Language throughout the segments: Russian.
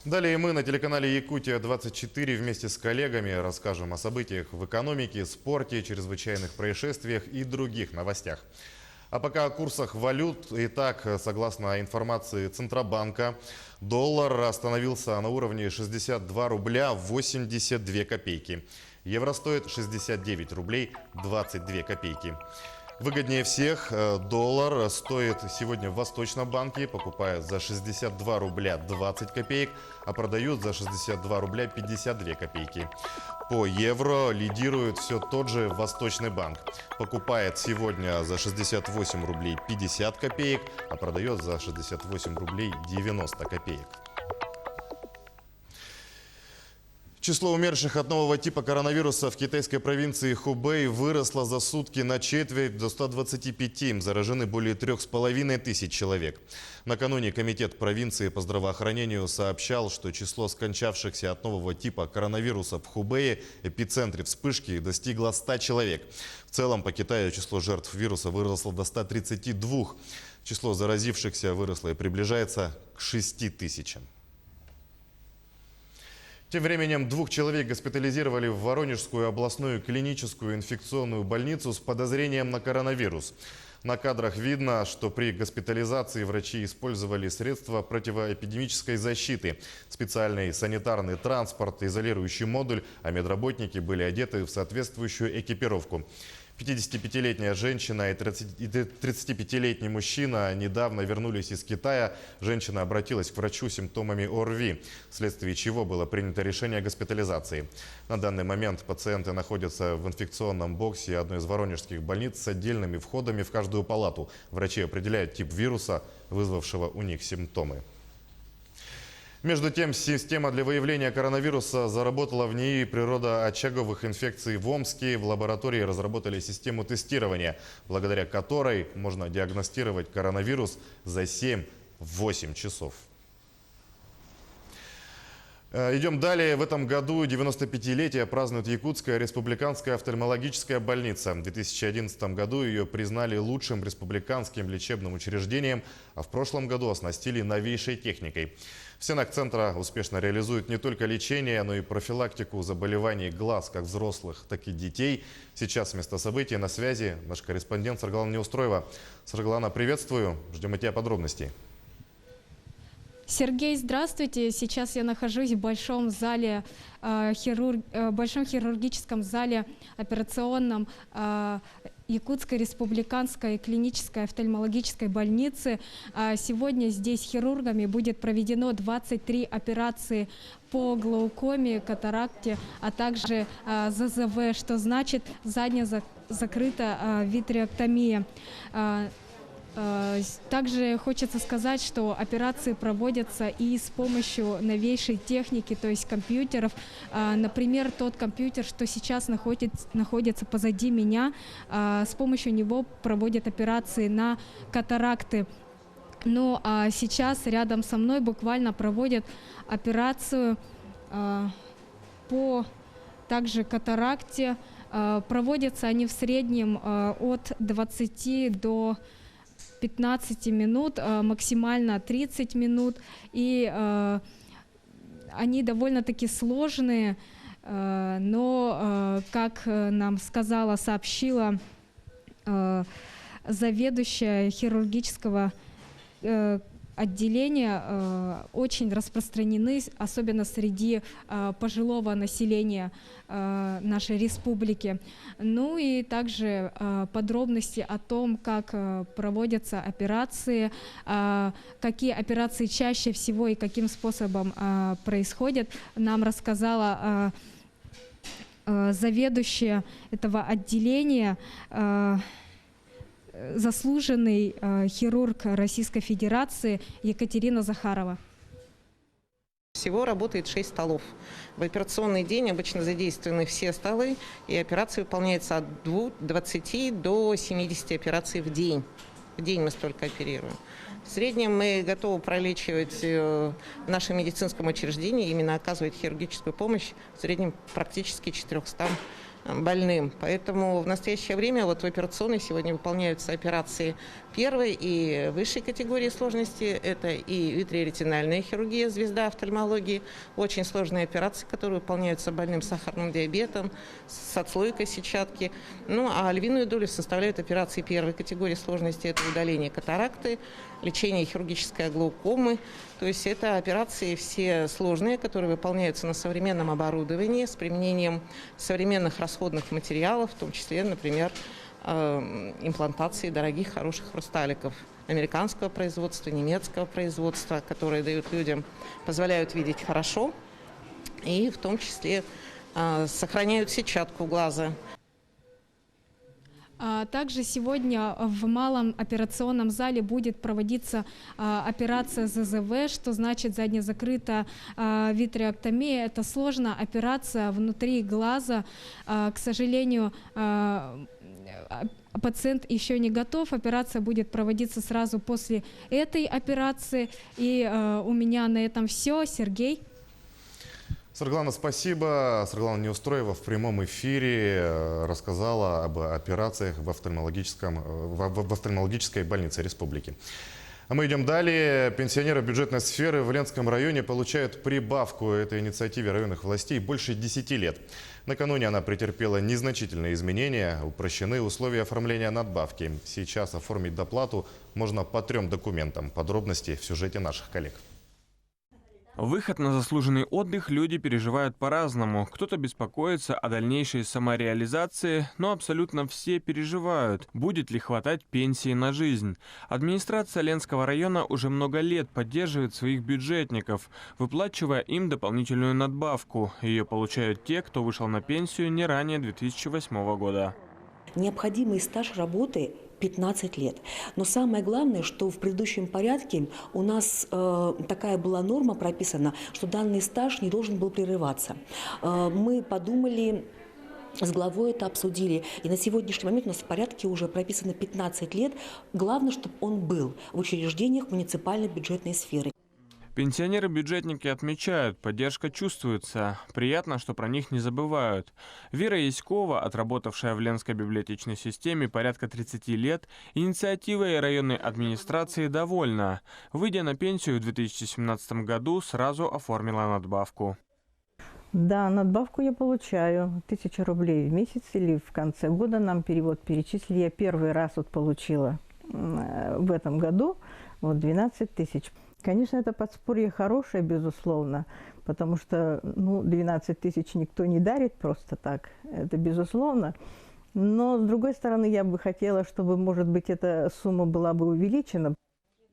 Далее мы на телеканале «Якутия-24» вместе с коллегами расскажем о событиях в экономике, спорте, чрезвычайных происшествиях и других новостях. А пока о курсах валют. Итак, согласно информации Центробанка, доллар остановился на уровне 62 рубля 82 копейки. Евро стоит 69 рублей 22 копейки. Выгоднее всех доллар стоит сегодня в Восточном банке, покупают за 62 рубля 20 копеек, а продают за 62 рубля 52 копейки. По евро лидирует все тот же Восточный банк. Покупает сегодня за 68 рублей 50 копеек, а продает за 68 рублей 90 копеек. Число умерших от нового типа коронавируса в китайской провинции Хубэй выросло за сутки на четверть до 125. Заражены более 3500 человек. Накануне комитет провинции по здравоохранению сообщал, что число скончавшихся от нового типа коронавируса в Хубэе, эпицентре вспышки, достигло 100 человек. В целом по Китаю число жертв вируса выросло до 132. Число заразившихся выросло и приближается к 6000. Тем временем 2 человек госпитализировали в Воронежскую областную клиническую инфекционную больницу с подозрением на коронавирус. На кадрах видно, что при госпитализации врачи использовали средства противоэпидемической защиты, специальный санитарный транспорт, изолирующий модуль, а медработники были одеты в соответствующую экипировку. 55-летняя женщина и 35-летний мужчина недавно вернулись из Китая. Женщина обратилась к врачу с симптомами ОРВИ, вследствие чего было принято решение о госпитализации. На данный момент пациенты находятся в инфекционном боксе одной из воронежских больниц с отдельными входами в каждую палату. Врачи определяют тип вируса, вызвавшего у них симптомы. Между тем, система для выявления коронавируса заработала в НИИ природоочаговых инфекций в Омске. В лаборатории разработали систему тестирования, благодаря которой можно диагностировать коронавирус за 7-8 часов. Идем далее. В этом году 95-летие празднует Якутская республиканская офтальмологическая больница. В 2011 году ее признали лучшим республиканским лечебным учреждением, а в прошлом году оснастили новейшей техникой. В стенах центра успешно реализуют не только лечение, но и профилактику заболеваний глаз, как взрослых, так и детей. Сейчас с места событий на связи наш корреспондент Саргалана Неустроева. Саргалана, приветствую. Ждем от тебя подробностей. Сергей, здравствуйте. Сейчас я нахожусь в большом зале, большом хирургическом зале операционном Якутской республиканской клинической офтальмологической больницы. Сегодня здесь хирургами будет проведено 23 операции по глаукоме, катаракте, а также ЗЗВ, что значит задняя закрыта витреоктомия. Также хочется сказать, что операции проводятся и с помощью новейшей техники, то есть компьютеров. Например, тот компьютер, что сейчас находится позади меня, с помощью него проводят операции на катаракты. Ну а сейчас рядом со мной буквально проводят операцию по также катаракте. Проводятся они в среднем от 20 до 15 минут, максимально 30 минут. И они довольно-таки сложные, но, как нам сообщила заведующая хирургического отделения, очень распространены, особенно среди пожилого населения нашей республики. Ну и также подробности о том, как проводятся операции, какие операции чаще всего и каким способом происходят, нам рассказала заведующая этого отделения, заслуженный хирург Российской Федерации Екатерина Захарова. Всего работает 6 столов. В операционный день обычно задействованы все столы, и операции выполняются от 20 до 70 операций в день. В день мы столько оперируем. В среднем мы готовы пролечивать в нашем медицинском учреждении, именно оказывать хирургическую помощь, в среднем практически 400 больным. Поэтому в настоящее время вот в операционной сегодня выполняются операции первой и высшей категории сложности. Это и витреоретинальная хирургия, звезда офтальмологии, очень сложные операции, которые выполняются больным с сахарным диабетом, с отслойкой сетчатки. Ну а львиную долю составляют операции первой категории сложности. Это удаление катаракты, лечение хирургической глаукомы. То есть это операции все сложные, которые выполняются на современном оборудовании с применением современных расходных материалов, в том числе, например, имплантации дорогих, хороших хрусталиков американского производства, немецкого производства, которые дают людям, позволяют видеть хорошо и в том числе сохраняют сетчатку глаза. Также сегодня в малом операционном зале будет проводиться операция ЗЗВ, что значит заднезакрытая витреоктомия. Это сложная операция внутри глаза. К сожалению, пациент еще не готов. Операция будет проводиться сразу после этой операции. И у меня на этом все. Сергей. Сарглана, спасибо. Сарглана Неустроева в прямом эфире рассказала об операциях в офтальмологической больнице республики. А мы идем далее. Пенсионеры бюджетной сферы в Ленском районе получают прибавку этой инициативе районных властей больше 10 лет. Накануне она претерпела незначительные изменения, упрощены условия оформления надбавки. Сейчас оформить доплату можно по 3 документам. Подробности в сюжете наших коллег. Выход на заслуженный отдых люди переживают по-разному. Кто-то беспокоится о дальнейшей самореализации, но абсолютно все переживают, будет ли хватать пенсии на жизнь. Администрация Ленского района уже много лет поддерживает своих бюджетников, выплачивая им дополнительную надбавку. Ее получают те, кто вышел на пенсию не ранее 2008 года. Необходимый стаж работы 15 лет. Но самое главное, что в предыдущем порядке у нас такая была норма прописана, что данный стаж не должен был прерываться. Мы подумали, с главой это обсудили, и на сегодняшний момент у нас в порядке уже прописано 15 лет. Главное, чтобы он был в учреждениях муниципальной бюджетной сферы. Пенсионеры-бюджетники отмечают, поддержка чувствуется. Приятно, что про них не забывают. Вера Яськова, отработавшая в Ленской библиотечной системе порядка 30 лет, инициативой районной администрации довольна. Выйдя на пенсию в 2017 году, сразу оформила надбавку. Да, надбавку я получаю. 1000 рублей в месяц или в конце года нам перевод перечислили. Я первый раз вот получила в этом году 12 тысяч. Конечно, это подспорье хорошее, безусловно, потому что 12 тысяч никто не дарит просто так, это безусловно. Но, с другой стороны, я бы хотела, чтобы, может быть, эта сумма была бы увеличена.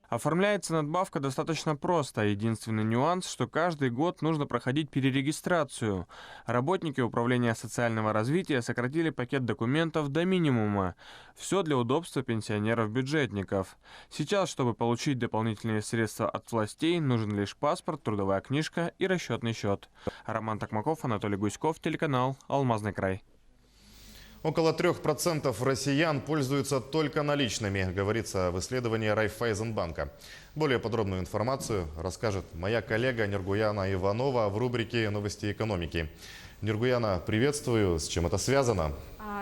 Оформляется надбавка достаточно просто. Единственный нюанс, что каждый год нужно проходить перерегистрацию. Работники Управления социального развития сократили пакет документов до минимума. Все для удобства пенсионеров-бюджетников. Сейчас, чтобы получить дополнительные средства от властей, нужен лишь паспорт, трудовая книжка и расчетный счет. Роман Токмаков, Анатолий Гуськов, телеканал «Алмазный край». Около 3% россиян пользуются только наличными, говорится в исследовании Райффайзенбанка. Более подробную информацию расскажет моя коллега Нургуяна Иванова в рубрике «Новости экономики». Нургуяна, приветствую. С чем это связано?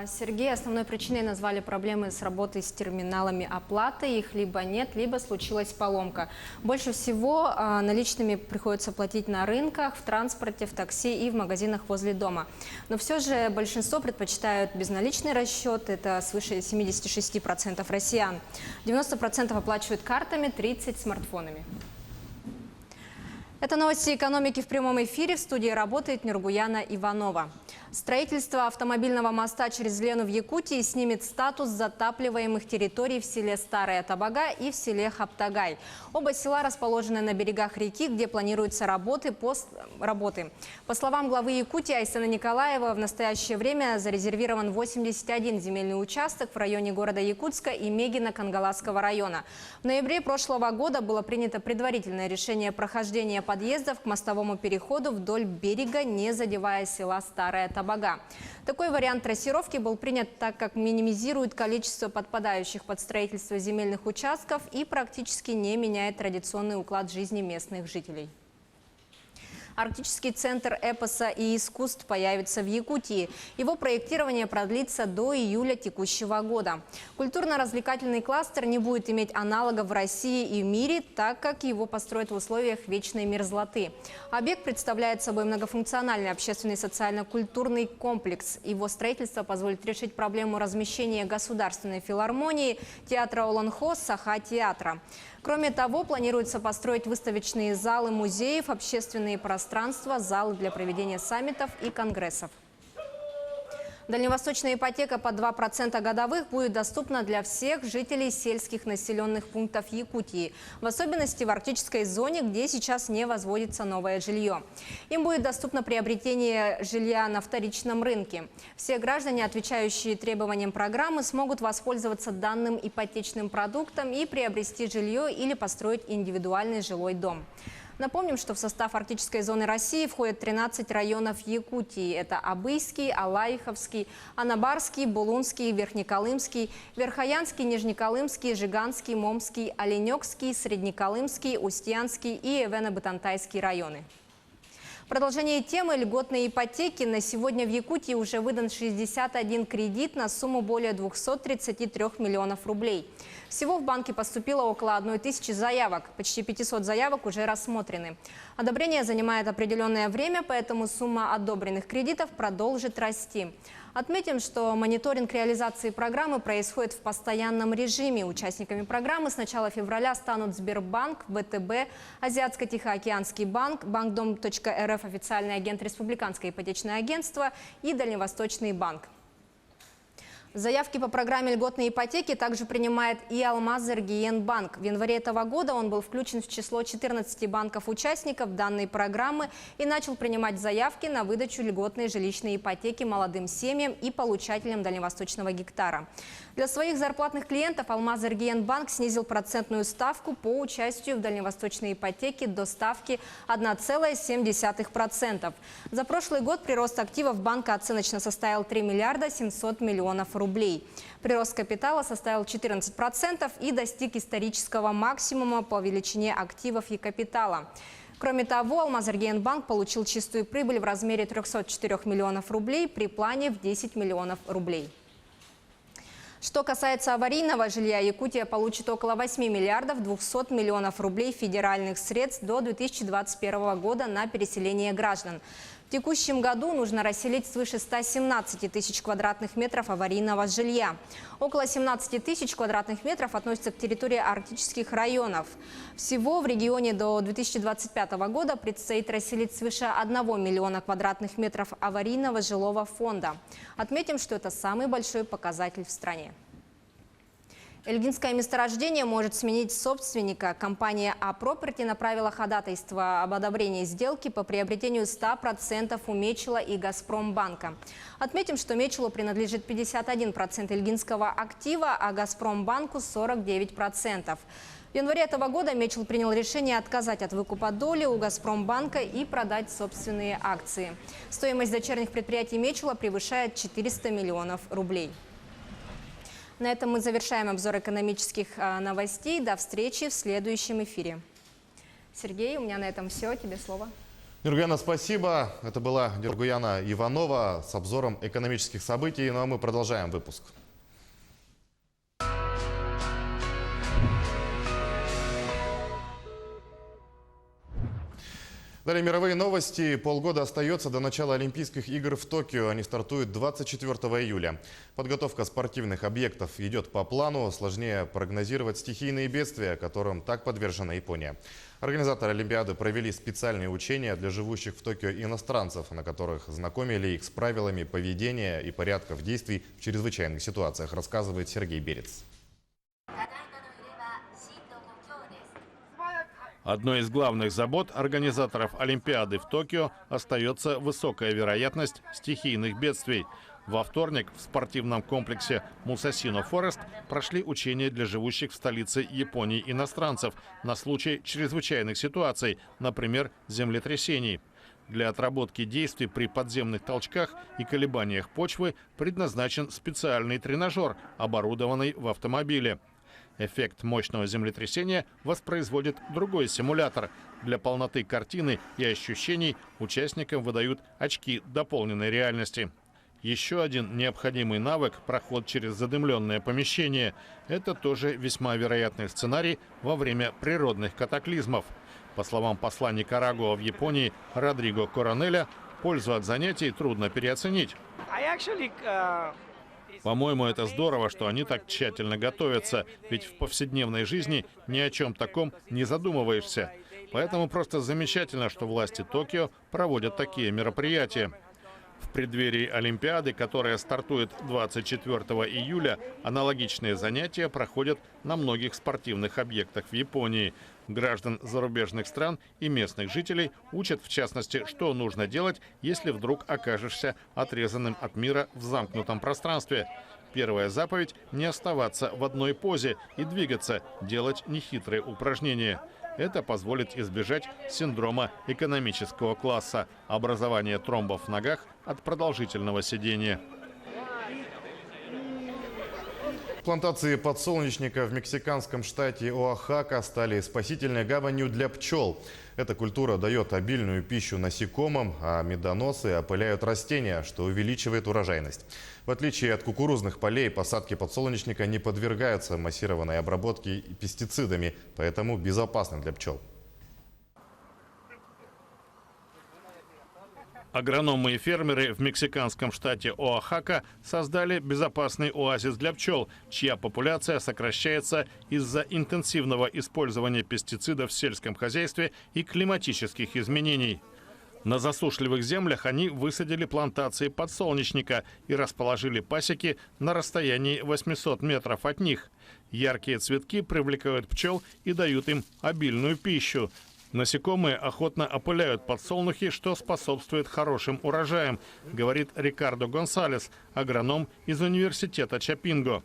Сергей, основной причиной назвали проблемы с работой с терминалами оплаты. Их либо нет, либо случилась поломка. Больше всего наличными приходится платить на рынках, в транспорте, в такси и в магазинах возле дома. Но все же большинство предпочитают безналичный расчет. Это свыше 76% россиян. 90% оплачивают картами, 30% смартфонами. Это новости экономики в прямом эфире. В студии работает Нургуяна Иванова. Строительство автомобильного моста через Лену в Якутии снимет статус затапливаемых территорий в селе Старая Табага и в селе Хаптагай. Оба села расположены на берегах реки, где планируются работы. По словам главы Якутии Айсена Николаева, в настоящее время зарезервирован 81 земельный участок в районе города Якутска и Мегино Кангаласского района. В ноябре прошлого года было принято предварительное решение прохождения подъездов к мостовому переходу вдоль берега, не задевая села Старая Табага. Такой вариант трассировки был принят, так как минимизирует количество подпадающих под строительство земельных участков и практически не меняет традиционный уклад жизни местных жителей. Арктический центр эпоса и искусств появится в Якутии. Его проектирование продлится до июля текущего года. Культурно-развлекательный кластер не будет иметь аналогов в России и в мире, так как его построят в условиях вечной мерзлоты. Объект представляет собой многофункциональный общественный социально-культурный комплекс. Его строительство позволит решить проблему размещения государственной филармонии, театра Олонхо, Саха-театра. Кроме того, планируется построить выставочные залы музеев, общественные пространства, залы для проведения саммитов и конгрессов. Дальневосточная ипотека под 2% годовых будет доступна для всех жителей сельских населенных пунктов Якутии, в особенности в арктической зоне, где сейчас не возводится новое жилье. Им будет доступно приобретение жилья на вторичном рынке. Все граждане, отвечающие требованиям программы, смогут воспользоваться данным ипотечным продуктом и приобрести жилье или построить индивидуальный жилой дом. Напомним, что в состав арктической зоны России входят 13 районов Якутии. Это Абыйский, Алаиховский, Анабарский, Булунский, Верхнеколымский, Верхоянский, Нижнеколымский, Жиганский, Момский, Оленёкский, Среднеколымский, Устьянский и Эвено-Бытантайский районы. В продолжение темы льготной ипотеки на сегодня в Якутии уже выдан 61 кредит на сумму более 233 миллионов рублей. Всего в банке поступило около 1000 заявок. Почти 500 заявок уже рассмотрены. Одобрение занимает определенное время, поэтому сумма одобренных кредитов продолжит расти. Отметим, что мониторинг реализации программы происходит в постоянном режиме. Участниками программы с начала февраля станут Сбербанк, ВТБ, Азиатско-Тихоокеанский банк, Банкдом.РФ, официальный агент Республиканское ипотечное агентство и Дальневосточный банк. Заявки по программе льготной ипотеки также принимает и Алмаз-Эргиен-банк. В январе этого года он был включен в число 14 банков-участников данной программы и начал принимать заявки на выдачу льготной жилищной ипотеки молодым семьям и получателям дальневосточного гектара. Для своих зарплатных клиентов Алмаз-Эргиен-банк снизил процентную ставку по участию в дальневосточной ипотеке до ставки 1,7%. За прошлый год прирост активов банка оценочно составил 3 миллиарда 700 миллионов рублей. Прирост капитала составил 14% и достиг исторического максимума по величине активов и капитала. Кроме того, Алмаз-Эргиен-банк получил чистую прибыль в размере 304 миллионов рублей при плане в 10 миллионов рублей. Что касается аварийного жилья, Якутия получит около 8 миллиардов 200 миллионов рублей федеральных средств до 2021 года на переселение граждан. В текущем году нужно расселить свыше 117 тысяч квадратных метров аварийного жилья. Около 17 тысяч квадратных метров относятся к территории арктических районов. Всего в регионе до 2025 года предстоит расселить свыше 1 миллиона квадратных метров аварийного жилого фонда. Отметим, что это самый большой показатель в стране. Эльгинское месторождение может сменить собственника. Компания А-Проперти направила ходатайство об одобрении сделки по приобретению 100% у Мечела и Газпромбанка. Отметим, что Мечелу принадлежит 51% эльгинского актива, а Газпромбанку 49%. В январе этого года Мечел принял решение отказать от выкупа доли у Газпромбанка и продать собственные акции. Стоимость дочерних предприятий Мечела превышает 400 миллионов рублей. На этом мы завершаем обзор экономических новостей. До встречи в следующем эфире. Сергей, у меня на этом все. Тебе слово. Нургуяна, спасибо. Это была Нургуяна Иванова с обзором экономических событий. Ну а мы продолжаем выпуск. Далее мировые новости. Полгода остается до начала Олимпийских игр в Токио. Они стартуют 24 июля. Подготовка спортивных объектов идет по плану. Сложнее прогнозировать стихийные бедствия, которым так подвержена Япония. Организаторы Олимпиады провели специальные учения для живущих в Токио иностранцев, на которых знакомили их с правилами поведения и порядков действий в чрезвычайных ситуациях, рассказывает Сергей Берец. Одной из главных забот организаторов Олимпиады в Токио остается высокая вероятность стихийных бедствий. Во вторник в спортивном комплексе Мусасино Форест прошли учения для живущих в столице Японии иностранцев на случай чрезвычайных ситуаций, например, землетрясений. Для отработки действий при подземных толчках и колебаниях почвы предназначен специальный тренажер, оборудованный в автомобиле. Эффект мощного землетрясения воспроизводит другой симулятор. Для полноты картины и ощущений участникам выдают очки дополненной реальности. Еще один необходимый навык – проход через задымленное помещение. Это тоже весьма вероятный сценарий во время природных катаклизмов. По словам посла Никарагуа в Японии Родриго Коронеля, пользу от занятий трудно переоценить. По-моему, это здорово, что они так тщательно готовятся, ведь в повседневной жизни ни о чем таком не задумываешься. Поэтому просто замечательно, что власти Токио проводят такие мероприятия. В преддверии Олимпиады, которая стартует 24 июля, аналогичные занятия проходят на многих спортивных объектах в Японии. Граждан зарубежных стран и местных жителей учат, в частности, что нужно делать, если вдруг окажешься отрезанным от мира в замкнутом пространстве. Первая заповедь – не оставаться в одной позе и двигаться, делать нехитрые упражнения. Это позволит избежать синдрома экономического класса, образования тромбов в ногах от продолжительного сидения. Плантации подсолнечника в мексиканском штате Оахака стали спасительной гаванью для пчел. Эта культура дает обильную пищу насекомым, а медоносы опыляют растения, что увеличивает урожайность. В отличие от кукурузных полей, посадки подсолнечника не подвергаются массированной обработке пестицидами, поэтому безопасны для пчел. Агрономы и фермеры в мексиканском штате Оахака создали безопасный оазис для пчел, чья популяция сокращается из-за интенсивного использования пестицидов в сельском хозяйстве и климатических изменений. На засушливых землях они высадили плантации подсолнечника и расположили пасеки на расстоянии 800 метров от них. Яркие цветки привлекают пчел и дают им обильную пищу. Насекомые охотно опыляют подсолнухи, что способствует хорошим урожаям, говорит Рикардо Гонсалес, агроном из университета Чапинго.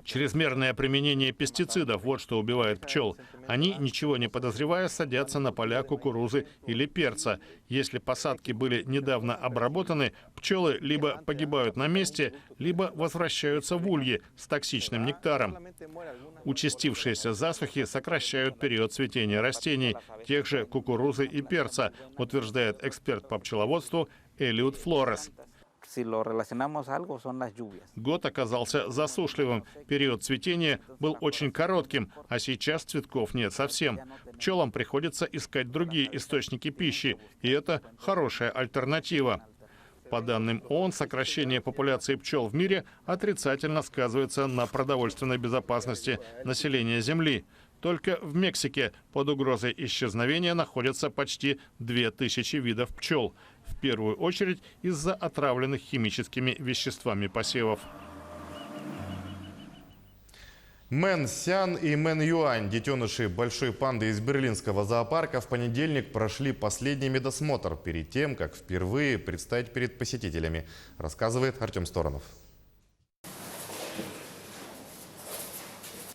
Чрезмерное применение пестицидов – вот что убивает пчел. Они, ничего не подозревая, садятся на поля кукурузы или перца. Если посадки были недавно обработаны, пчелы либо погибают на месте, либо возвращаются в ульи с токсичным нектаром. Участившиеся засухи сокращают период цветения растений, тех же кукурузы и перца, утверждает эксперт по пчеловодству Элиот Флорес. Год оказался засушливым. Период цветения был очень коротким, а сейчас цветков нет совсем. Пчелам приходится искать другие источники пищи, и это хорошая альтернатива. По данным ООН, сокращение популяции пчел в мире отрицательно сказывается на продовольственной безопасности населения Земли. Только в Мексике под угрозой исчезновения находятся почти 2000 видов пчел. В первую очередь из-за отравленных химическими веществами посевов. Мэн Сян и Мэн Юань, детеныши большой панды из берлинского зоопарка, в понедельник прошли последний медосмотр перед тем, как впервые предстать перед посетителями, рассказывает Артем Сторонов.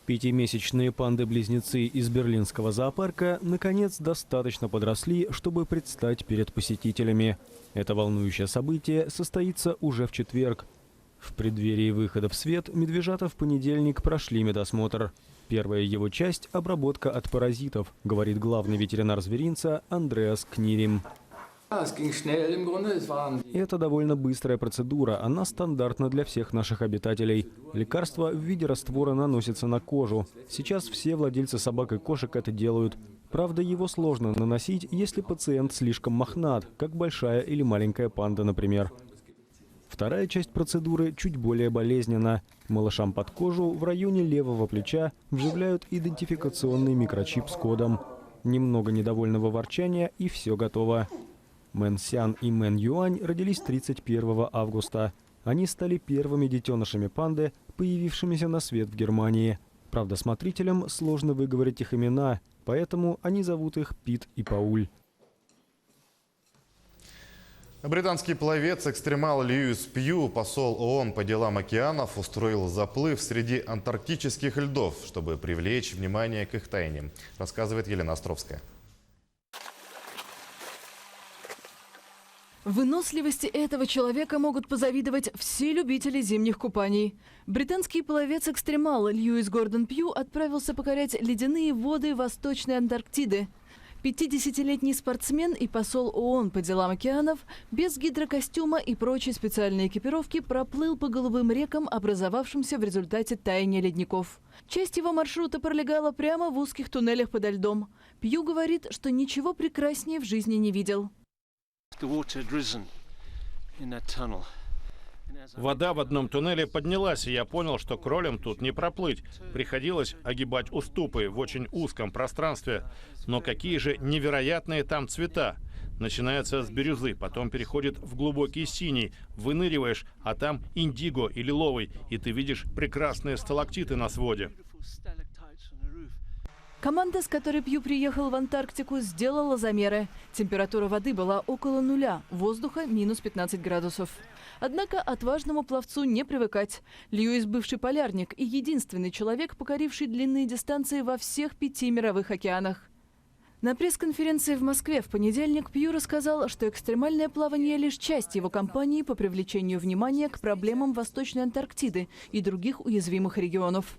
Пятимесячные панды-близнецы из берлинского зоопарка наконец достаточно подросли, чтобы предстать перед посетителями. Это волнующее событие состоится уже в четверг. В преддверии выхода в свет медвежата в понедельник прошли медосмотр. Первая его часть – обработка от паразитов, говорит главный ветеринар зверинца Андреас Книрим. Это довольно быстрая процедура, она стандартна для всех наших обитателей. Лекарства в виде раствора наносятся на кожу. Сейчас все владельцы собак и кошек это делают. Правда, его сложно наносить, если пациент слишком мохнат, как большая или маленькая панда, например. Вторая часть процедуры чуть более болезненна. Малышам под кожу в районе левого плеча вживляют идентификационный микрочип с кодом. Немного недовольного ворчания, и все готово. Мэн Сян и Мэн Юань родились 31 августа. Они стали первыми детенышами панды, появившимися на свет в Германии. Правда, смотрителям сложно выговорить их имена, поэтому они зовут их Пит и Пауль. Британский пловец-экстремал Льюис Пью, посол ООН по делам океанов, устроил заплыв среди антарктических льдов, чтобы привлечь внимание к их тайне, рассказывает Елена Островская. Выносливости этого человека могут позавидовать все любители зимних купаний. Британский пловец-экстремал Льюис Гордон Пью отправился покорять ледяные воды Восточной Антарктиды. 50-летний спортсмен и посол ООН по делам океанов без гидрокостюма и прочей специальной экипировки проплыл по голубым рекам, образовавшимся в результате таяния ледников. Часть его маршрута пролегала прямо в узких туннелях подо льдом. Пью говорит, что ничего прекраснее в жизни не видел. Вода в одном туннеле поднялась, и я понял, что кролям тут не проплыть. Приходилось огибать уступы в очень узком пространстве. Но какие же невероятные там цвета! Начинается с бирюзы, потом переходит в глубокий синий. Выныриваешь, а там индиго и лиловый, и ты видишь прекрасные сталактиты на своде. Команда, с которой Пью приехал в Антарктику, сделала замеры. Температура воды была около нуля, воздуха минус 15 градусов. Однако отважному пловцу не привыкать. Льюис – бывший полярник и единственный человек, покоривший длинные дистанции во всех 5 мировых океанах. На пресс-конференции в Москве в понедельник Пью рассказал, что экстремальное плавание – лишь часть его кампании по привлечению внимания к проблемам Восточной Антарктиды и других уязвимых регионов.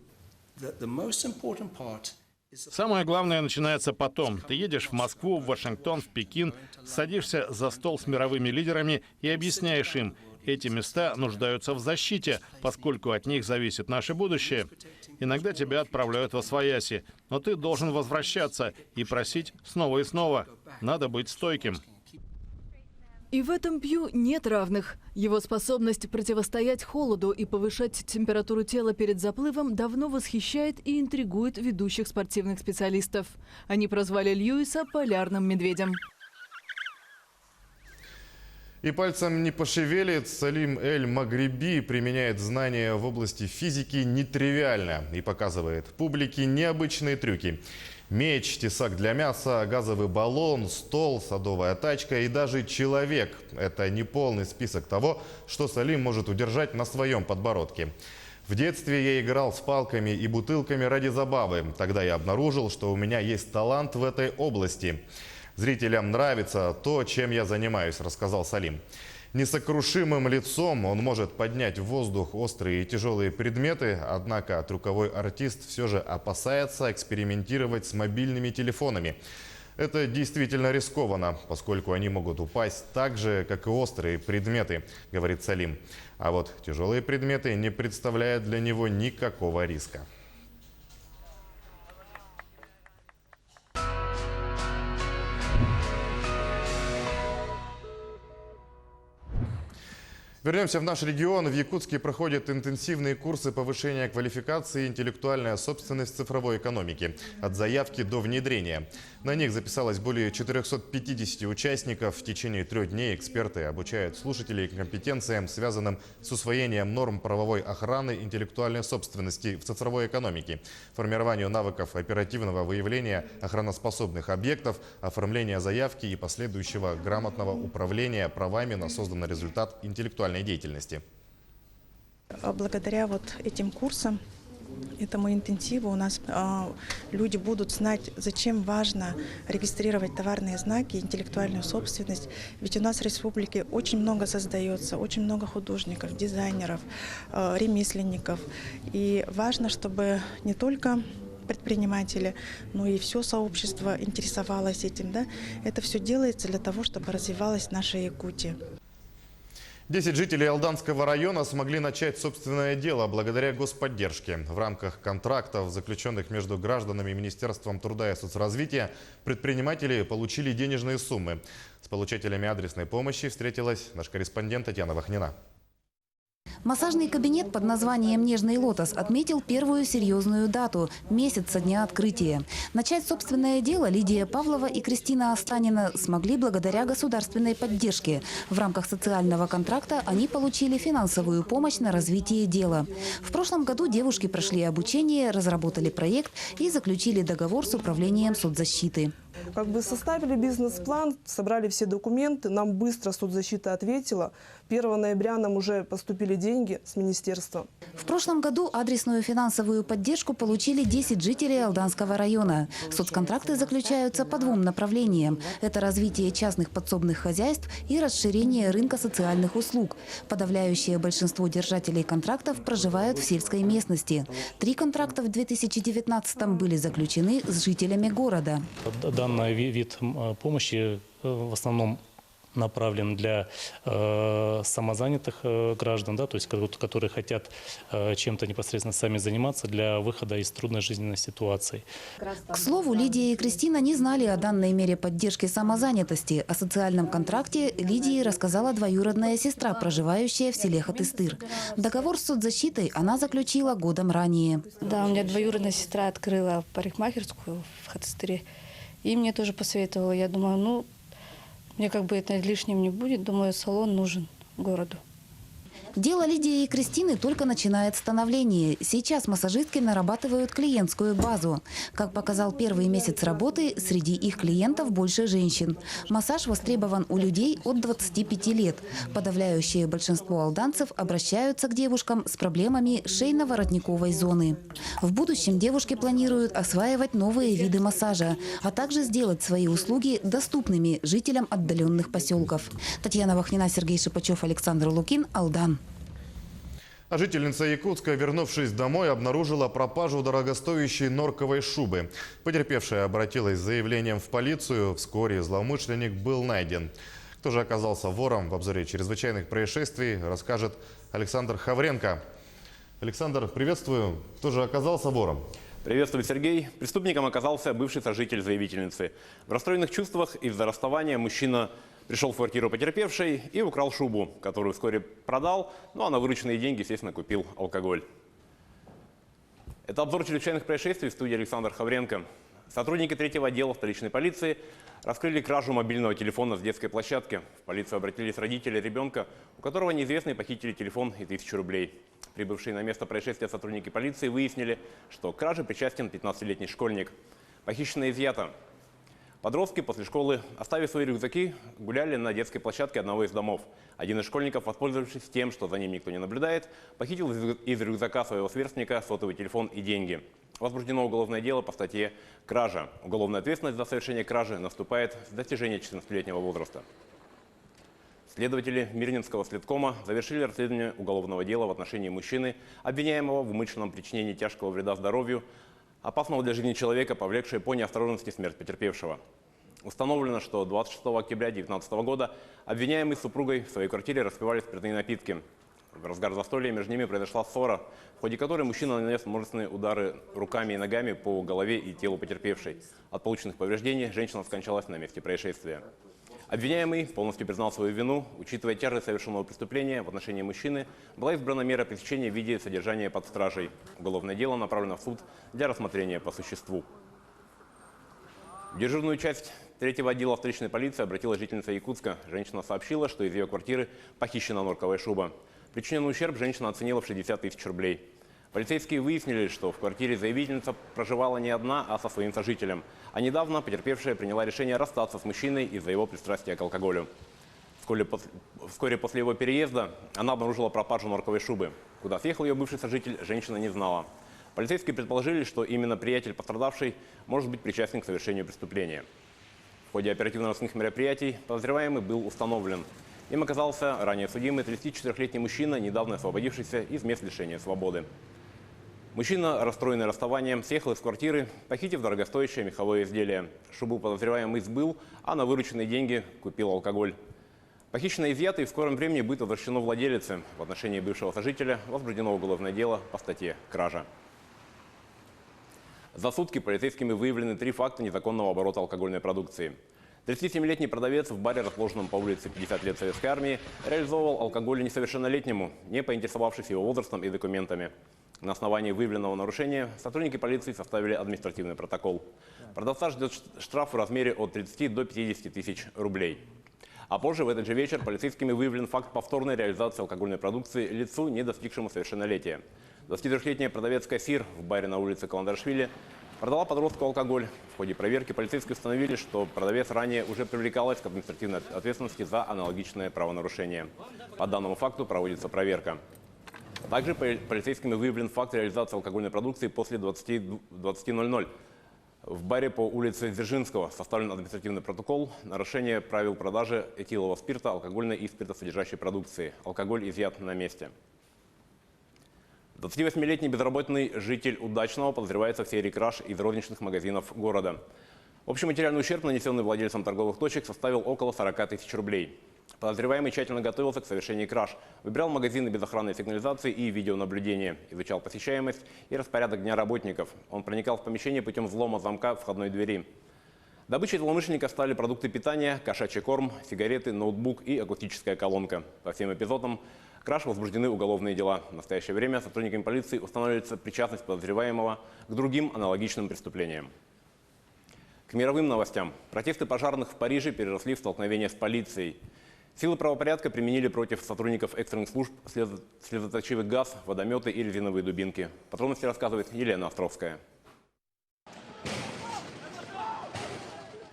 Самое главное начинается потом. Ты едешь в Москву, в Вашингтон, в Пекин, садишься за стол с мировыми лидерами и объясняешь им, эти места нуждаются в защите, поскольку от них зависит наше будущее. Иногда тебя отправляют восвояси, но ты должен возвращаться и просить снова и снова. Надо быть стойким. И в этом Пью нет равных. Его способность противостоять холоду и повышать температуру тела перед заплывом давно восхищает и интригует ведущих спортивных специалистов. Они прозвали Льюиса полярным медведем. И пальцем не пошевелит, Салим Эль-Магриби применяет знания в области физики нетривиально и показывает публике необычные трюки. Меч, тесак для мяса, газовый баллон, стол, садовая тачка и даже человек. Это не полный список того, что Салим может удержать на своем подбородке. В детстве я играл с палками и бутылками ради забавы. Тогда я обнаружил, что у меня есть талант в этой области. Зрителям нравится то, чем я занимаюсь, рассказал Салим. Несокрушимым лицом он может поднять в воздух острые и тяжелые предметы, однако трюковой артист все же опасается экспериментировать с мобильными телефонами. Это действительно рискованно, поскольку они могут упасть так же, как и острые предметы, говорит Салим. А вот тяжелые предметы не представляют для него никакого риска. Вернемся в наш регион. В Якутске проходят интенсивные курсы повышения квалификации «Интеллектуальная собственность в цифровой экономике» от заявки до внедрения. На них записалось более 450 участников. В течение 3 дней эксперты обучают слушателей компетенциям, связанным с усвоением норм правовой охраны интеллектуальной собственности в цифровой экономике, формированию навыков оперативного выявления охраноспособных объектов, оформления заявки и последующего грамотного управления правами на созданный результат интеллектуальной деятельности. Благодаря вот этим курсам, этому интенсиву у нас люди будут знать, зачем важно регистрировать товарные знаки, интеллектуальную собственность. Ведь у нас в республике очень много создается, очень много художников, дизайнеров, ремесленников. И важно, чтобы не только предприниматели, но и все сообщество интересовалось этим. Да? Это все делается для того, чтобы развивалась наша Якутия. 10 жителей Алданского района смогли начать собственное дело благодаря господдержке. В рамках контрактов, заключенных между гражданами и Министерством труда и соцразвития, предприниматели получили денежные суммы. С получателями адресной помощи встретилась наш корреспондент Татьяна Вахнина. Массажный кабинет под названием «Нежный лотос» отметил первую серьезную дату – месяц со дня открытия. Начать собственное дело Лидия Павлова и Кристина Останина смогли благодаря государственной поддержке. В рамках социального контракта они получили финансовую помощь на развитие дела. В прошлом году девушки прошли обучение, разработали проект и заключили договор с управлением соцзащиты. Составили бизнес-план, собрали все документы, нам быстро соцзащита ответила. 1 ноября нам уже поступили деньги с министерства. В прошлом году адресную финансовую поддержку получили 10 жителей Алданского района. Соцконтракты заключаются по двум направлениям. Это развитие частных подсобных хозяйств и расширение рынка социальных услуг. Подавляющее большинство держателей контрактов проживают в сельской местности. 3 контракта в 2019-м были заключены с жителями города. Данный вид помощи в основном направлен для самозанятых граждан, да, то есть которые хотят чем-то непосредственно сами заниматься для выхода из трудной жизненной ситуации. К слову, Лидия и Кристина не знали о данной мере поддержки самозанятости. О социальном контракте Лидии рассказала двоюродная сестра, проживающая в селе Хатыстыр. Договор с соцзащитой она заключила годом ранее. Да, у меня двоюродная сестра открыла парикмахерскую в Хатыстыре. И мне тоже посоветовала. Я думаю, мне как бы это лишним не будет. Думаю, салон нужен городу. Дело Лидии и Кристины только начинает становление. Сейчас массажистки нарабатывают клиентскую базу. Как показал первый месяц работы, среди их клиентов больше женщин. Массаж востребован у людей от 25 лет. Подавляющее большинство алданцев обращаются к девушкам с проблемами шейно-воротниковой зоны. В будущем девушки планируют осваивать новые виды массажа, а также сделать свои услуги доступными жителям отдаленных поселков. Татьяна Вахнина, Сергей Шипачев, Александр Лукин, Алдан. А жительница Якутска, вернувшись домой, обнаружила пропажу дорогостоящей норковой шубы. Потерпевшая обратилась с заявлением в полицию. Вскоре злоумышленник был найден. Кто же оказался вором, в обзоре чрезвычайных происшествий расскажет Александр Хавренко. Александр, приветствую. Кто же оказался вором? Приветствую, Сергей. Преступником оказался бывший сожитель заявительницы. В расстроенных чувствах из-за расставания мужчина пришел в квартиру потерпевшей и украл шубу, которую вскоре продал, а на вырученные деньги, естественно, купил алкоголь. Это обзор чрезвычайных происшествий в студии Александр Хавренко. Сотрудники 3-го отдела столичной полиции раскрыли кражу мобильного телефона с детской площадки. В полицию обратились родители ребенка, у которого неизвестные похитили телефон и 1000 рублей. Прибывшие на место происшествия сотрудники полиции выяснили, что к краже причастен 15-летний школьник. Похищенное изъято. Подростки после школы, оставив свои рюкзаки, гуляли на детской площадке одного из домов. Один из школьников, воспользовавшись тем, что за ним никто не наблюдает, похитил из рюкзака своего сверстника сотовый телефон и деньги. Возбуждено уголовное дело по статье «Кража». Уголовная ответственность за совершение кражи наступает с достижения 14-летнего возраста. Следователи Мирнинского следкома завершили расследование уголовного дела в отношении мужчины, обвиняемого в умышленном причинении тяжкого вреда здоровью, опасного для жизни человека, повлекшее по неосторожности смерть потерпевшего. Установлено, что 26 октября 2019 года обвиняемый с супругой в своей квартире распивали спиртные напитки. В разгар застолья между ними произошла ссора, в ходе которой мужчина нанес множественные удары руками и ногами по голове и телу потерпевшей. От полученных повреждений женщина скончалась на месте происшествия. Обвиняемый полностью признал свою вину. Учитывая тяжесть совершенного преступления в отношении мужчины, была избрана мера пресечения в виде содержания под стражей. Уголовное дело направлено в суд для рассмотрения по существу. В дежурную часть 3-го отдела столичной полиции обратилась жительница Якутска. Женщина сообщила, что из ее квартиры похищена норковая шуба. Причиненный ущерб женщина оценила в 60 000 рублей. Полицейские выяснили, что в квартире заявительница проживала не одна, а со своим сожителем. А недавно потерпевшая приняла решение расстаться с мужчиной из-за его пристрастия к алкоголю. Вскоре после его переезда она обнаружила пропажу норковой шубы. Куда съехал ее бывший сожитель, женщина не знала. Полицейские предположили, что именно приятель пострадавшей может быть причастен к совершению преступления. В ходе оперативно-розыскных мероприятий подозреваемый был установлен. Им оказался ранее судимый 34-летний мужчина, недавно освободившийся из мест лишения свободы. Мужчина, расстроенный расставанием, съехал из квартиры, похитив дорогостоящее меховое изделие. Шубу подозреваемый сбыл, а на вырученные деньги купил алкоголь. Похищенное изъято и в скором времени будет возвращено владелице. В отношении бывшего сожителя возбуждено уголовное дело по статье «Кража». За сутки полицейскими выявлены 3 факта незаконного оборота алкогольной продукции. 37-летний продавец в баре, расположенном по улице 50 лет Советской армии, реализовывал алкоголь несовершеннолетнему, не поинтересовавшись его возрастом и документами. На основании выявленного нарушения сотрудники полиции составили административный протокол. Продавца ждет штраф в размере от 30 до 50 тысяч рублей. А позже в этот же вечер полицейскими выявлен факт повторной реализации алкогольной продукции лицу, не достигшему совершеннолетия. 23-летняя продавец-кассир в баре на улице Каландарашвили продала подростку алкоголь. В ходе проверки полицейские установили, что продавец ранее уже привлекалась к административной ответственности за аналогичное правонарушение. По данному факту проводится проверка. Также полицейскими выявлен факт реализации алкогольной продукции после 20:00. В баре по улице Дзержинского составлен административный протокол. Нарушение правил продажи этилового спирта, алкогольной и спиртосодержащей продукции. Алкоголь изъят на месте. 28-летний безработный житель Удачного подозревается в серии краж из розничных магазинов города. Общий материальный ущерб, нанесенный владельцам торговых точек, составил около 40 тысяч рублей. Подозреваемый тщательно готовился к совершению краж. Выбирал магазины без охранной сигнализации и видеонаблюдения. Изучал посещаемость и распорядок дня работников. Он проникал в помещение путем взлома замка входной двери. Добычей злоумышленника стали продукты питания, кошачий корм, сигареты, ноутбук и акустическая колонка. По всем эпизодам краж возбуждены уголовные дела. В настоящее время сотрудниками полиции устанавливается причастность подозреваемого к другим аналогичным преступлениям. К мировым новостям. Протесты пожарных в Париже переросли в столкновение с полицией. Силы правопорядка применили против сотрудников экстренных служб слезоточивый газ, водометы и резиновые дубинки. Подробности рассказывает Елена Островская.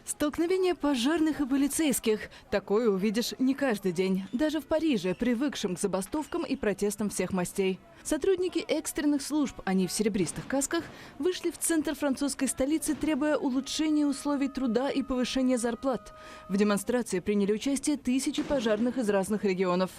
Столкновение пожарных и полицейских. Такое увидишь не каждый день. Даже в Париже, привыкшим к забастовкам и протестам всех мастей. Сотрудники экстренных служб, они в серебристых касках, вышли в центр французской столицы, требуя улучшения условий труда и повышения зарплат. В демонстрации приняли участие тысячи пожарных из разных регионов.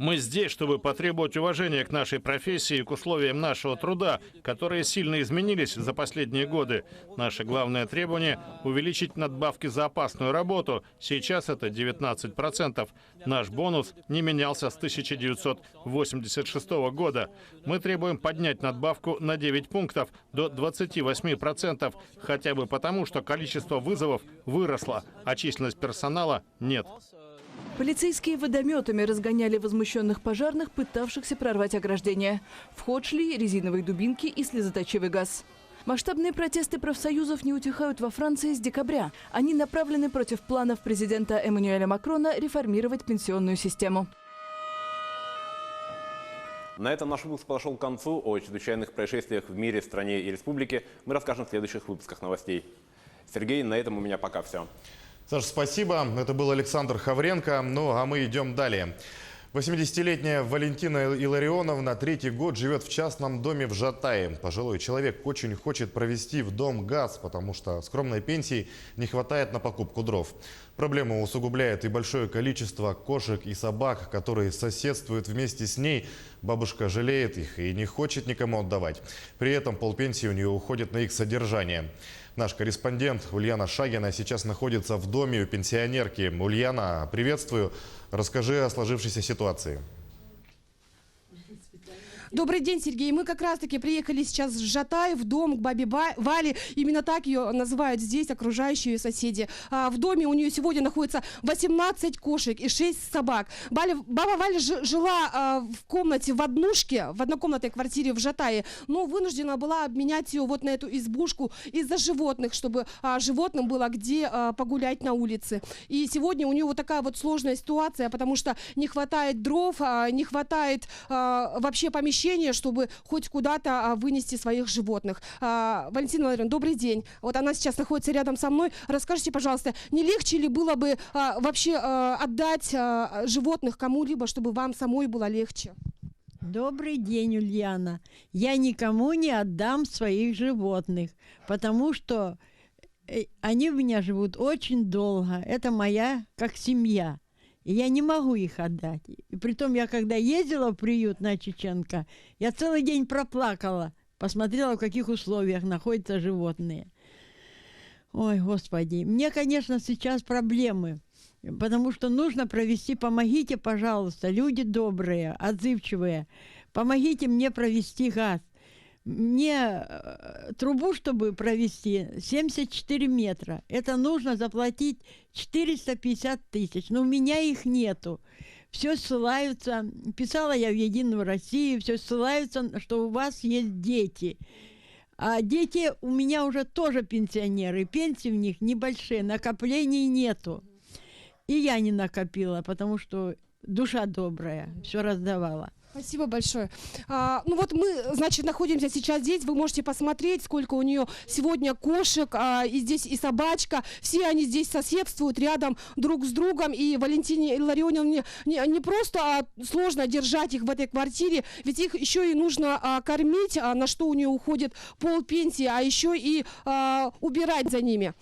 Мы здесь, чтобы потребовать уважения к нашей профессии и к условиям нашего труда, которые сильно изменились за последние годы. Наше главное требование – увеличить надбавки за опасную работу. Сейчас это 19%. Наш бонус не менялся с 1986 года. Мы требуем поднять надбавку на 9 пунктов до 28%, хотя бы потому, что количество вызовов выросло, а численность персонала нет. Полицейские водометами разгоняли возмущенных пожарных, пытавшихся прорвать ограждение. В ход шли резиновые дубинки и слезоточивый газ. Масштабные протесты профсоюзов не утихают во Франции с декабря. Они направлены против планов президента Эммануэля Макрона реформировать пенсионную систему. На этом наш выпуск подошел к концу. О чрезвычайных происшествиях в мире, стране и республике мы расскажем в следующих выпусках новостей. Сергей, на этом у меня пока все. Саша, спасибо. Это был Александр Хавренко. Ну, а мы идем далее. 80-летняя Валентина Илларионовна 3-й год живет в частном доме в Жатае. Пожилой человек очень хочет провести в дом газ, потому что скромной пенсии не хватает на покупку дров. Проблему усугубляет и большое количество кошек и собак, которые соседствуют вместе с ней. Бабушка жалеет их и не хочет никому отдавать. При этом полпенсии у нее уходит на их содержание. Наш корреспондент Ульяна Шагина сейчас находится в доме у пенсионерки. Ульяна, приветствую. Расскажи о сложившейся ситуации. Добрый день, Сергей. Мы как раз-таки приехали сейчас в Жатай, в дом к бабе Вале. Именно так ее называют здесь окружающие соседи. В доме у нее сегодня находится 18 кошек и 6 собак. Баба Валя жила в комнате в однушке, в однокомнатной квартире в Жатае, но вынуждена была обменять ее вот на эту избушку из-за животных, чтобы животным было где погулять на улице. И сегодня у нее вот такая вот сложная ситуация, потому что не хватает дров, не хватает вообще помещения, чтобы хоть куда-то вынести своих животных. Валентина Владимировна, добрый день. Вот она сейчас находится рядом со мной. Расскажите, пожалуйста, не легче ли было бы вообще отдать животных кому-либо, чтобы вам самой было легче? Добрый день, Ульяна. Я никому не отдам своих животных, потому что они у меня живут очень долго. Это моя как семья. И я не могу их отдать. И притом я, когда ездила в приют на Чеченко, я целый день проплакала, посмотрела, в каких условиях находятся животные. Ой, Господи. Мне, конечно, сейчас проблемы, потому что нужно провести, помогите, пожалуйста, люди добрые, отзывчивые, помогите мне провести газ. Мне трубу, чтобы провести, 74 метра. Это нужно заплатить 450 тысяч. Но у меня их нету. Все ссылаются, писала я в «Единую Россию», все ссылаются, что у вас есть дети. А дети у меня уже тоже пенсионеры. Пенсии у них небольшие, накоплений нету. И я не накопила, потому что душа добрая, все раздавала. Спасибо большое. Ну вот мы, значит, находимся сейчас здесь. Вы можете посмотреть, сколько у нее сегодня кошек. И здесь и собачка. Все они здесь соседствуют рядом друг с другом. И Валентине Илларионовне не просто сложно держать их в этой квартире, ведь их еще и нужно кормить, на что у нее уходит полпенсии, а еще и убирать за ними.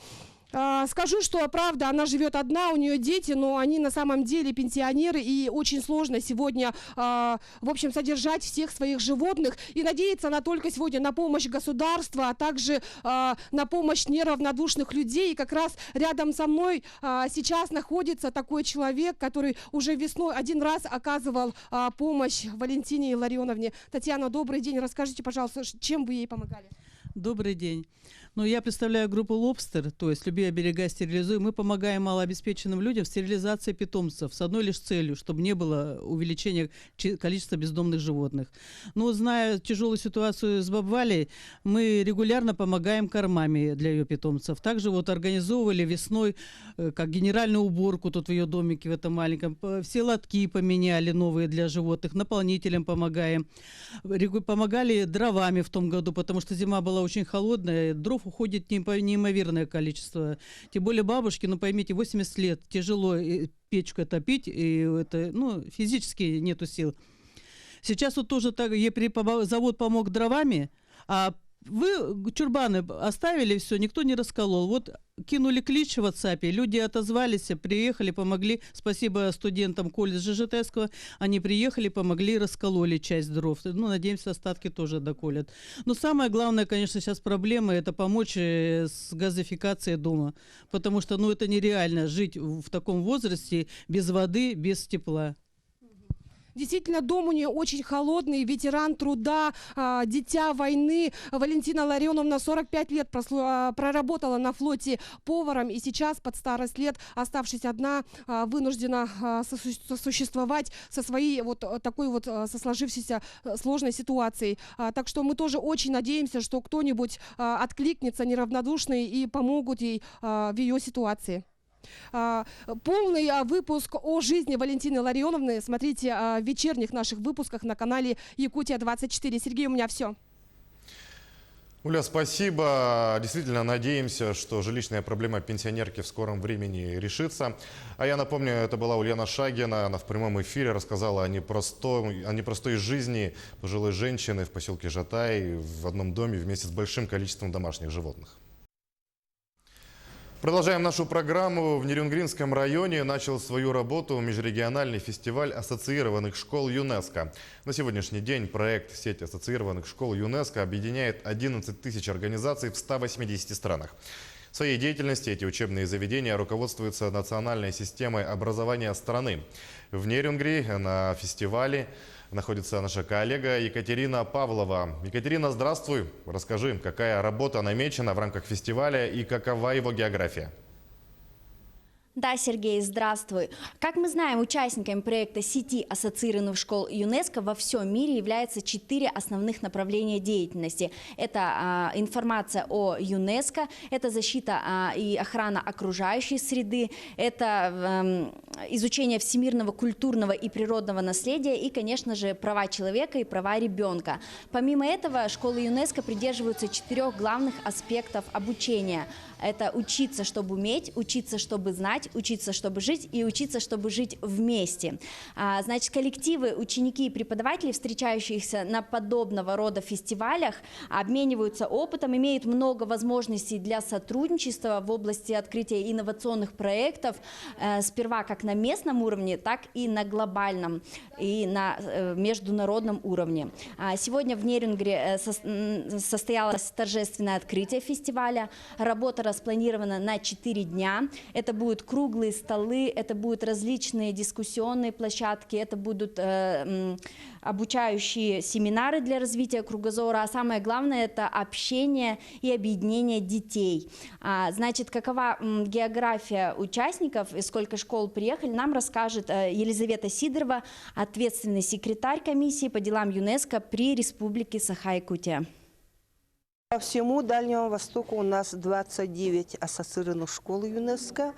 Скажу, что правда, она живет одна, у нее дети, но они на самом деле пенсионеры, и очень сложно сегодня, в общем, содержать всех своих животных. И надеется она только сегодня на помощь государства, а также на помощь неравнодушных людей. И как раз рядом со мной сейчас находится такой человек, который уже весной один раз оказывал помощь Валентине Илларионовне. Татьяна, добрый день. Расскажите, пожалуйста, чем вы ей помогали? Добрый день. Ну, я представляю группу «Лобстер», то есть «Люби, оберегай, стерилизуй». Мы помогаем малообеспеченным людям в стерилизации питомцев с одной лишь целью, чтобы не было увеличения количества бездомных животных. Но, зная тяжелую ситуацию с Бабвалей, мы регулярно помогаем кормами для ее питомцев. Также вот организовывали весной как генеральную уборку тут в ее домике, в этом маленьком. Все лотки поменяли новые для животных, наполнителям помогаем. Помогали дровами в том году, потому что зима была очень холодная, дров уходит неимоверное количество. Тем более бабушке, ну поймите, 80 лет, тяжело печку топить, и это, ну, физически нету сил. Сейчас вот тоже так, завод помог дровами, а вы чурбаны оставили, все, никто не расколол. Вот кинули клич в WhatsApp, люди отозвались, приехали, помогли. Спасибо студентам колледжа Житайского. Они приехали, помогли, раскололи часть дров. Ну, надеемся, остатки тоже доколят. Но самое главное, конечно, сейчас проблема — это помочь с газификацией дома. Потому что, ну, это нереально жить в таком возрасте без воды, без тепла. Действительно, дом у нее очень холодный, ветеран труда, дитя войны. Валентина Илларионовна 45 лет проработала на флоте поваром, и сейчас под старость лет, оставшись одна, вынуждена сосуществовать со своей вот такой вот со сложившейся сложной ситуацией. Так что мы тоже очень надеемся, что кто-нибудь откликнется неравнодушный и помогут ей в ее ситуации. Полный выпуск о жизни Валентины Илларионовны смотрите в вечерних наших выпусках на канале Якутия-24. Сергей, у меня все. Уля, спасибо. Действительно надеемся, что жилищная проблема пенсионерки в скором времени решится. А я напомню, это была Ульяна Шагина. Она в прямом эфире рассказала о непростой жизни пожилой женщины в поселке Жатай в одном доме вместе с большим количеством домашних животных. Продолжаем нашу программу. В Нерюнгринском районе начал свою работу межрегиональный фестиваль ассоциированных школ ЮНЕСКО. На сегодняшний день проект «Сеть ассоциированных школ ЮНЕСКО» объединяет 11 тысяч организаций в 180 странах. В своей деятельности эти учебные заведения руководствуются национальной системой образования страны. В Нерюнгри на фестивале находится наша коллега Екатерина Павлова. Екатерина, здравствуй. Расскажи, какая работа намечена в рамках фестиваля и какова его география? Да, Сергей, здравствуй. Как мы знаем, участниками проекта сети ассоциированных школ ЮНЕСКО во всем мире является 4 основных направления деятельности. Это информация о ЮНЕСКО, это защита и охрана окружающей среды, это изучение всемирного культурного и природного наследия и, конечно же, права человека и права ребенка. Помимо этого, школы ЮНЕСКО придерживаются 4 главных аспектов обучения. Это учиться, чтобы уметь, учиться, чтобы знать, учиться, чтобы жить и учиться, чтобы жить вместе. Значит, коллективы, ученики и преподаватели, встречающиеся на подобного рода фестивалях, обмениваются опытом, имеют много возможностей для сотрудничества в области открытия инновационных проектов, сперва как на местном уровне, так и на глобальном и на международном уровне. Сегодня в Нерюнгри состоялось торжественное открытие фестиваля. Работа распланирована на 4 дня. Это будут круглые столы, это будут различные дискуссионные площадки, это будут обучающие семинары для развития кругозора, а самое главное — это общение и объединение детей. Значит, какова география участников и сколько школ приехали, нам расскажет Елизавета Сидорова, ответственный секретарь комиссии по делам ЮНЕСКО при Республике Саха-Якутия. По всему Дальнему Востоку у нас 29 ассоциированных школ ЮНЕСКО.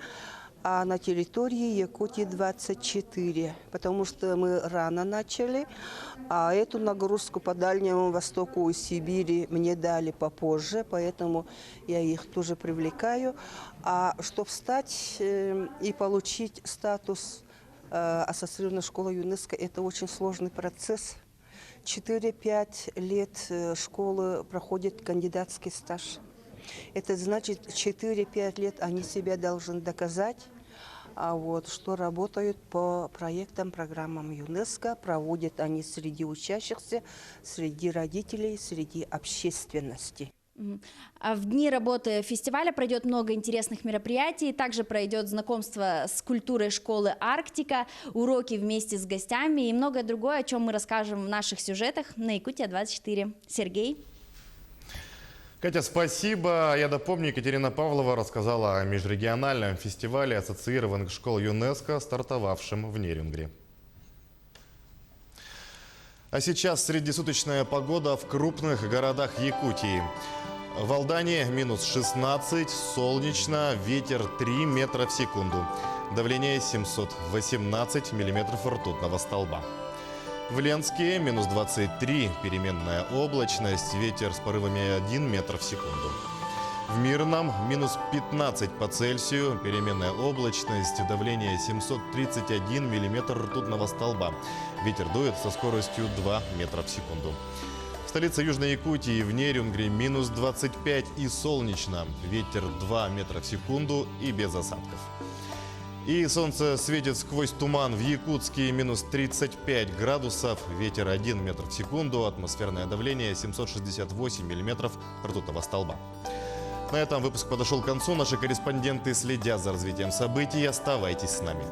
а на территории Якутии 24, потому что мы рано начали, а эту нагрузку по Дальнему Востоку и Сибири мне дали попозже, поэтому я их тоже привлекаю. А чтобы стать и получить статус ассоциированной школы ЮНЕСКО, это очень сложный процесс. 4-5 лет школы проходит кандидатский стаж. Это значит, 4-5 лет они себя должны доказать, что работают по проектам, программам ЮНЕСКО, проводят они среди учащихся, среди родителей, среди общественности. В дни работы фестиваля пройдет много интересных мероприятий. Также пройдет знакомство с культурой школы «Арктика», уроки вместе с гостями и многое другое, о чем мы расскажем в наших сюжетах на Якутия-24. Сергей. Катя, спасибо. Я напомню, Екатерина Павлова рассказала о межрегиональном фестивале ассоциированных школ ЮНЕСКО, стартовавшем в Нерюнгри. А сейчас среднесуточная погода в крупных городах Якутии. В Алдане минус 16, солнечно, ветер 3 метра в секунду. Давление 718 миллиметров ртутного столба. В Ленске минус 23, переменная облачность, ветер с порывами 1 метр в секунду. В Мирном минус 15 по Цельсию, переменная облачность, давление 731 миллиметр ртутного столба. Ветер дует со скоростью 2 метра в секунду. В столице Южной Якутии в Нерюнгри минус 25 и солнечно. Ветер 2 метра в секунду и без осадков. И солнце светит сквозь туман. В Якутске минус 35 градусов, ветер 1 метр в секунду, атмосферное давление 768 миллиметров ртутного столба. На этом выпуск подошел к концу. Наши корреспонденты следят за развитием событий. Оставайтесь с нами.